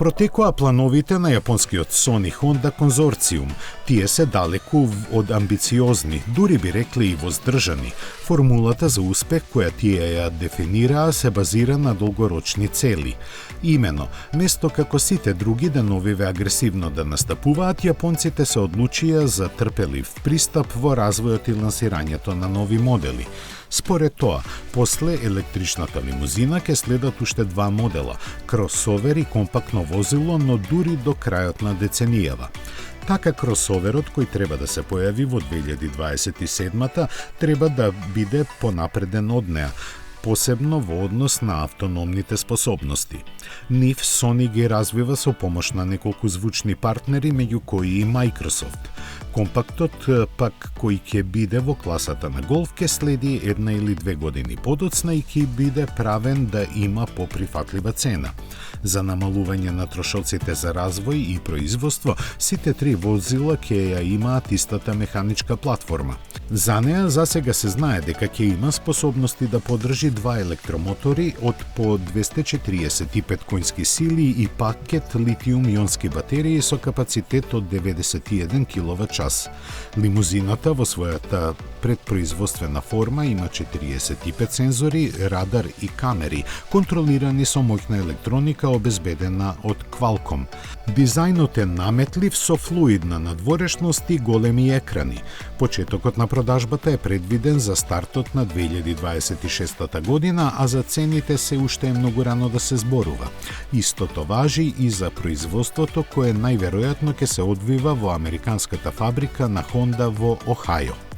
Протекоа плановите на јапонскиот Sony Honda конзорциум. Тие се далеку од амбициозни, дури би рекли и воздржани. Формулата за успех која тие ја дефинираа се базира на долгорочни цели. Имено, место како сите други деновиве агресивно да настапуваат, јапонците се одлучија за трпелив пристап во развојот и лансирањето на нови модели. Според тоа, после електричната лимузина ќе следат уште два модела – кросовер и компактно возило, но дури до крајот на деценијава. Така кросоверот кој треба да се појави во 2027-та треба да биде понапреден од неа, посебно во однос на автономните способности. Нив Sony ги развива со помош на неколку звучни партнери, меѓу кои и Microsoft. Компактот, пак кој ќе биде во класата на голф, ќе следи 1 или 2 години подоцна и ќе биде правен да има поприфатлива цена. За намалување на трошоците за развој и производство, сите три возила ќе ја имаат истата механичка платформа. За неа засега се знае дека ќе има способности да подржи два електромотори од по 245 конски сили и пакет литиум-ионски батерии со капацитет од 91 киловат-час. Лимузината во својата предпроизводствена форма има 45 сензори, радар и камери, контролирани со моќна електроника обезбедена од Qualcomm. Дизајнот е наметлив со флуидна надворешност и големи екрани. Почетокот на продажбата е предвиден за стартот на 2026 година, а за цените се уште е многу рано да се зборува. Истото важи и за производството кое најверојатно ќе се одвива во американската фабрика на Honda во Охајо.